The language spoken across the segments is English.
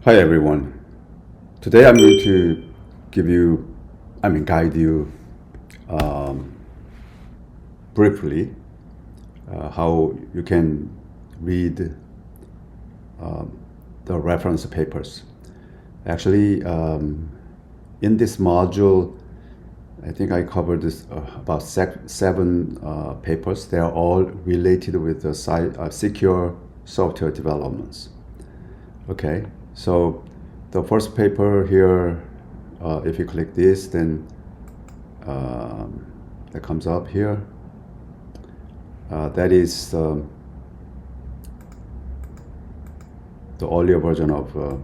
Hi everyone. Today I'm going to guide you briefly how you can read the reference papers. Actually, in this module, I think I covered this about seven papers. They are all related with the secure software developments. Okay, so the first paper here, if you click this, then that comes up here. That is the earlier version of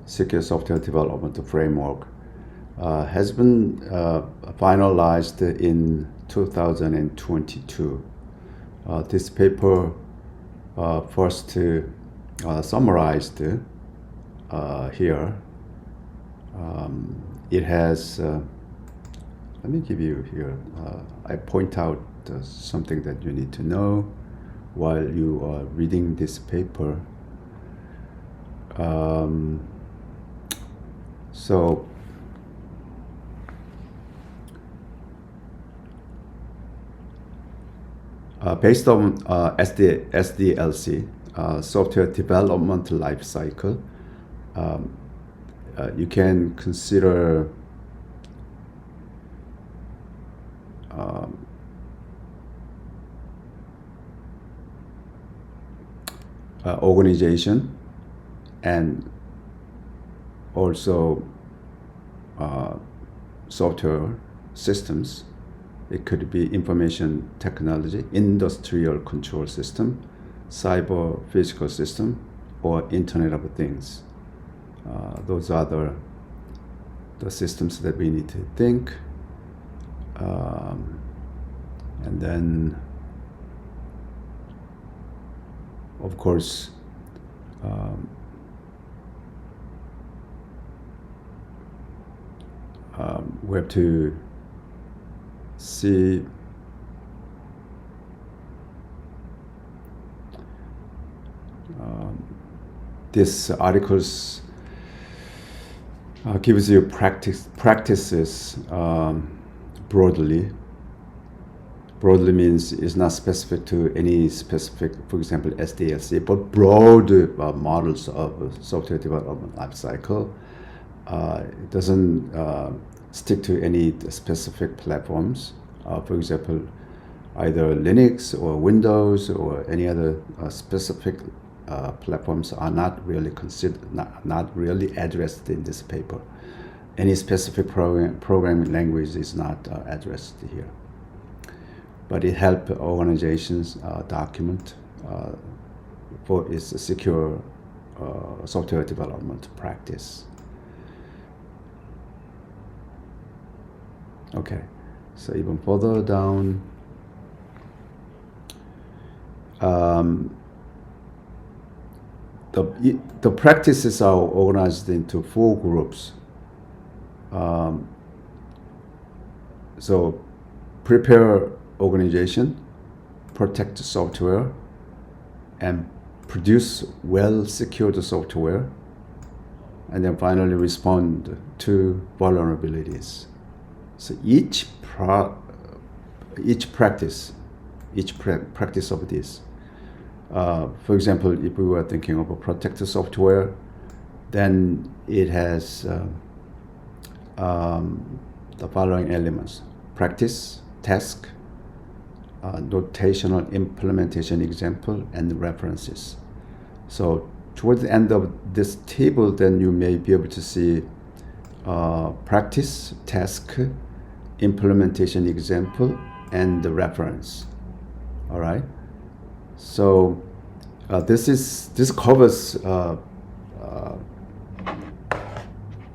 secure software development framework. Has been finalized in 2022. This paper first summarized here. It has, let me give you here, I point out something that you need to know while you are reading this paper. So based on SDLC, software development life cycle, you can consider organization and also software systems. It could be information technology, industrial control system, cyber physical system, or Internet of Things. Those are the systems that we need to think. And then, of course, we have to see this articles gives you practices broadly. Broadly means it's not specific to any specific, for example, SDLC, but broad models of software development lifecycle. It doesn't stick to any specific platforms. For example, either Linux or Windows or any other specific platforms are not really not really addressed in this paper. Any specific programming language is not addressed here. But it helps organizations document for its secure software development practice. Okay, so even further down, the practices are organized into 4 groups. So prepare organization, protect software, and produce well-secured software, and then finally respond to vulnerabilities. So each practice of this, for example, if we were thinking of a protected software, then it has the following elements: practice, task, notational implementation example, and references. So towards the end of this table, then you may be able to see practice, task, implementation example, and the reference. All right. So this covers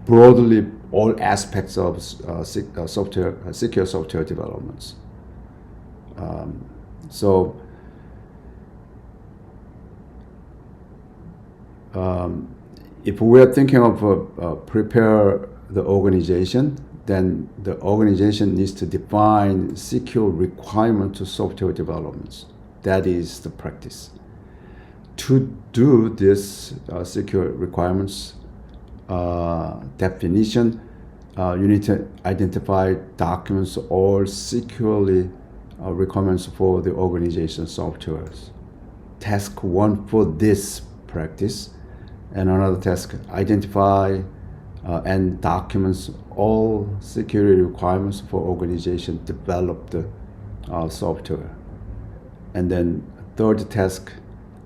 broadly all aspects of secure software developments. If we are thinking of prepare the organization, then the organization needs to define secure requirement to software developments. That is the practice. to do this secure requirements definition, you need to identify documents or securely requirements for the organization softwares. Task 1 for this practice, and another task, identify and documents all security requirements for organization developed software. And then third task,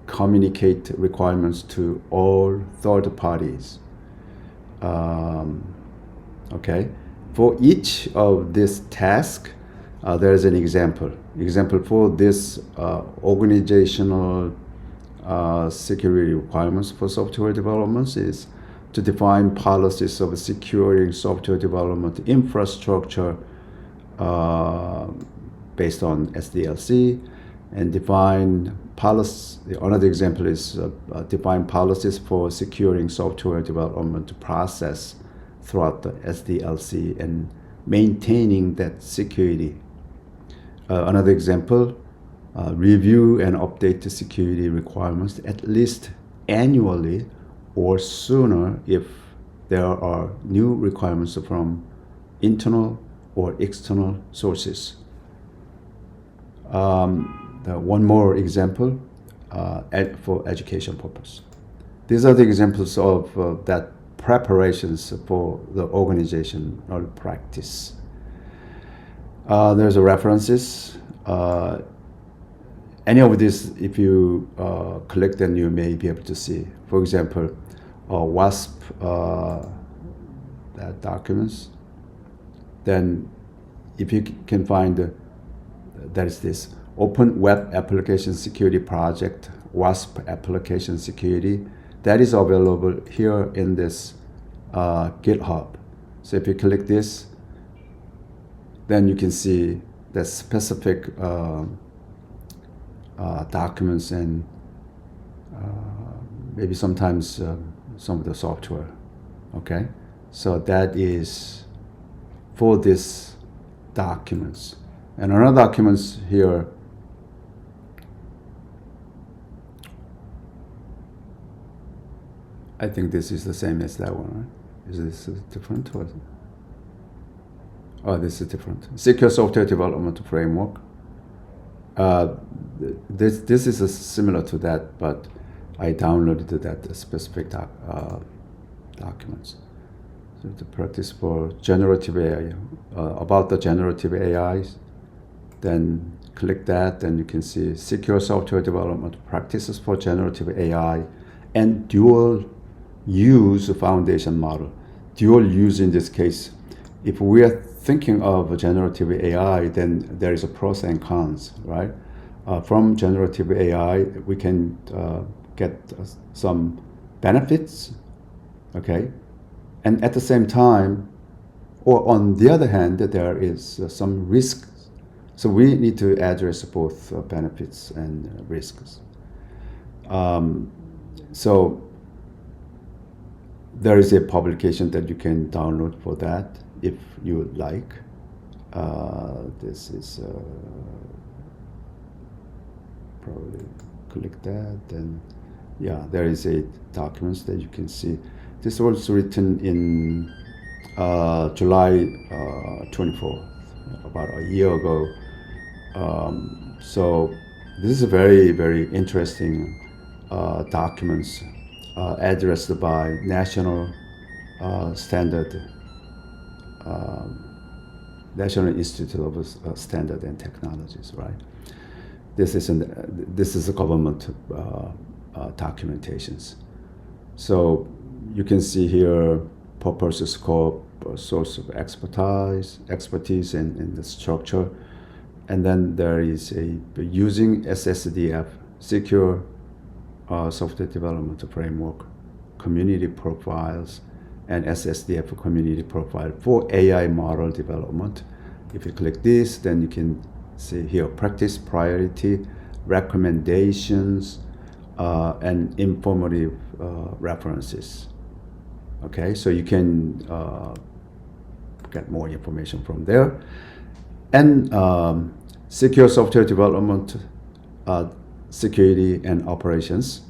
communicate requirements to all third parties. Okay, for each of this task, there is an example. Example for this organizational security requirements for software developments is to define policies of securing software development infrastructure based on SDLC, and define policy. Another example is define policies for securing software development process throughout the SDLC and maintaining that security. Another example, review and update the security requirements at least annually or sooner if there are new requirements from internal or external sources. One more example for education purpose. These are the examples of that preparations for the organizational practice. There's a references. Any of this, if you click, then you may be able to see. For example, WASP documents. Then, if you can find that is this Open Web Application Security Project, WASP Application Security. That is available here in this GitHub. So if you click this, then you can see the specific documents and maybe sometimes some of the software. Okay, so that is for this documents. And another documents here, I think this is the same as that one, right? Is this different? Or? Oh, this is different. Secure Software Development Framework. This is similar to that, but I downloaded that specific documents. So the practice for generative AI, about the generative AIs, then click that, and you can see Secure Software Development Practices for Generative AI and Dual Use Foundation Model. Dual use in this case, if we are thinking of generative AI, then there is a pros and cons, right? From generative AI, we can get some benefits, okay? And at the same time, or on the other hand, there is some risks. So we need to address both benefits and risks. So there is a publication that you can download for that if you like. This is probably click that, and yeah, there is a documents that you can see. This was written in July 24th, about a year ago. So this is a very, very interesting documents addressed by National National Institute of Standard and Technologies, right? This is a government documentations. So you can see here purpose, scope, source of expertise, and the structure. And then there is using SSDF, Secure Software Development Framework, community profiles, and SSDF community profile for AI model development. If you click this, then you can see here practice priority, recommendations, and informative references. Okay, so you can get more information from there. And Secure Software Development, Security and Operations.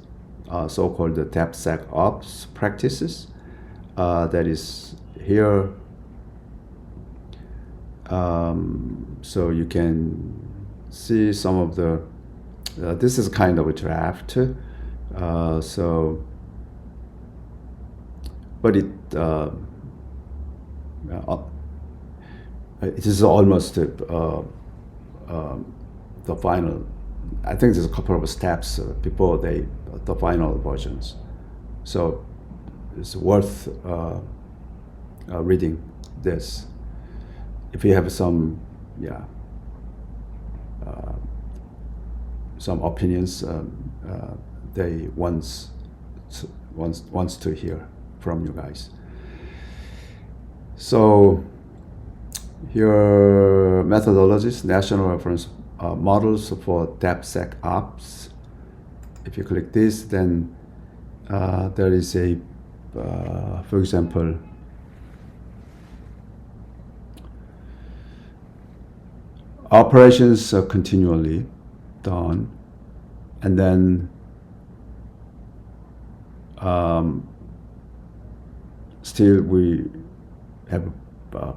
so-called DevSecOps practices. That is here. So you can see some of the, this is kind of a draft. But it is almost the final. I think there's a couple of steps before the final versions. So it's worth reading this. If you have some opinions, they wants to hear from you guys. So here methodologies, national reference models for DevSecOps. If you click this, then there is a, for example, operations are continually done, and then still we have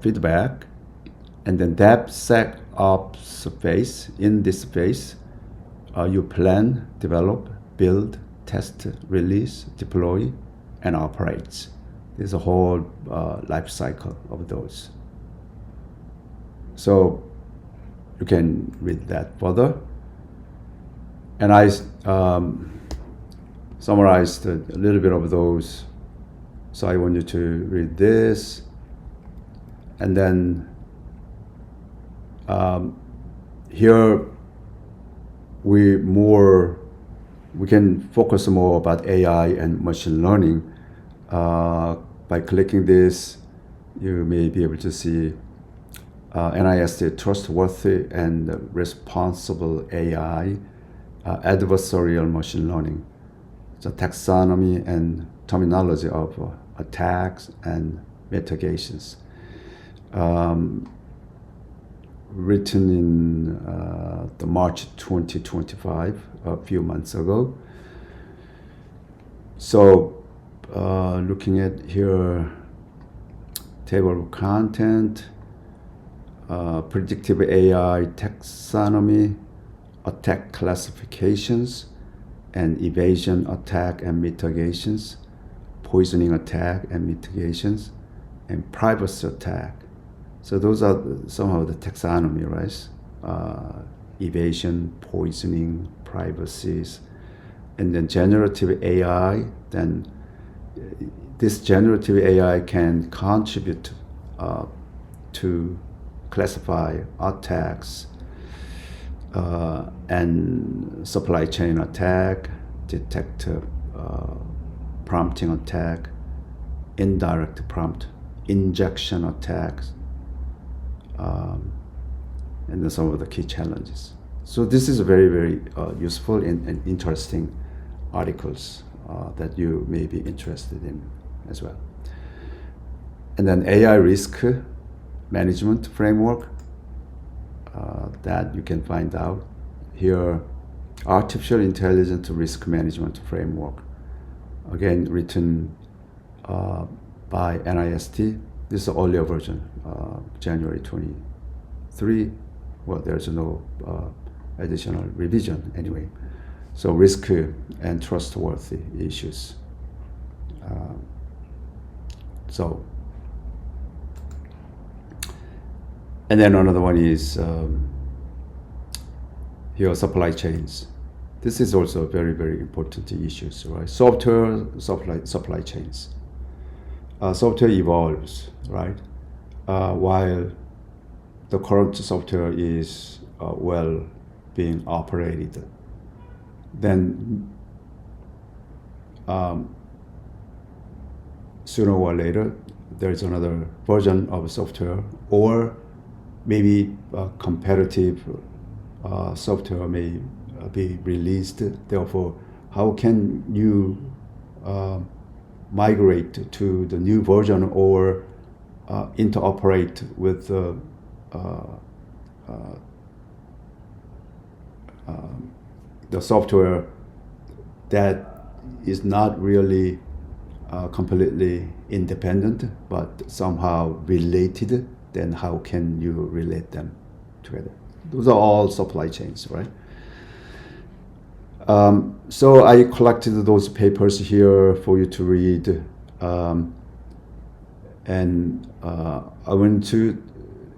feedback, and then DevSecOps phase. In this phase, you plan, develop, build, test, release, deploy, and operate. There's a whole life cycle of those. So you can read that further. And I summarized a little bit of those. So I want you to read this. And then here we can focus more about AI and machine learning. By clicking this, you may be able to see NIST trustworthy and responsible AI, adversarial machine learning, the taxonomy and terminology of attacks and mitigations. Written in the March 2025, a few months ago. So looking at here, table of content, predictive AI taxonomy, attack classifications, and evasion attack and mitigations, poisoning attack and mitigations, and privacy attack. So those are some of the taxonomy, right? Evasion, poisoning, privacies, and then generative AI. Then this generative AI can contribute to classify attacks and supply chain attack, detect prompting attack, indirect prompt, injection attacks, and then some of the key challenges. So this is very, very useful and interesting articles that you may be interested in as well. And then AI risk management framework that you can find out here. Artificial intelligence risk management framework, again written by NIST. This is the earlier version, January 23. Well, there's no additional revision anyway. So risk and trustworthy issues. And then another one is here, supply chains. This is also very, very important issues, right? Software supply chains. Software evolves, right? While the current software is well being operated, then sooner or later there's another version of software, or maybe competitive software may be released. Therefore, how can you migrate to the new version or interoperate with the software that is not really completely independent, but somehow related, then how can you relate them together? Those are all supply chains, right? So I collected those papers here for you to read, and I want to,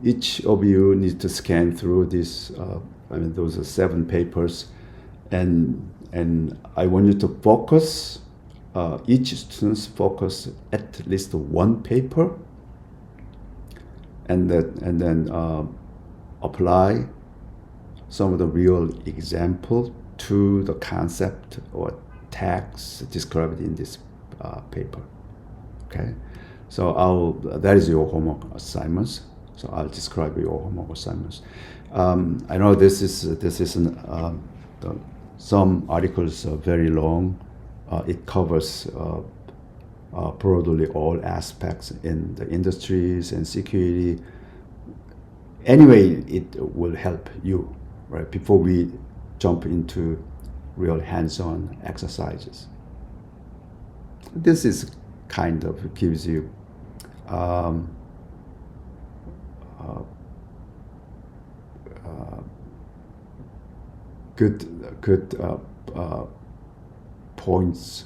each of you needs to scan through this. Those are 7 papers, and I want you to focus. Each student focus at least 1 paper, and then apply some of the real example to the concept or text described in this paper. Okay, so that is your homework assignments. So I'll describe your homework assignments. I know this isn't some articles are very long. It covers broadly all aspects in the industries and security. Anyway, it will help you, right, before we jump into real hands-on exercises. This is kind of gives you good points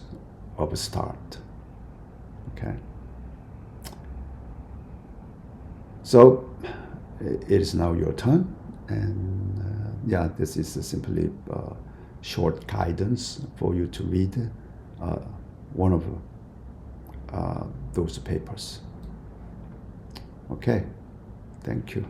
of a start. Okay. So it is now your turn, and yeah, this is simply short guidance for you to read one of those papers. Okay, thank you.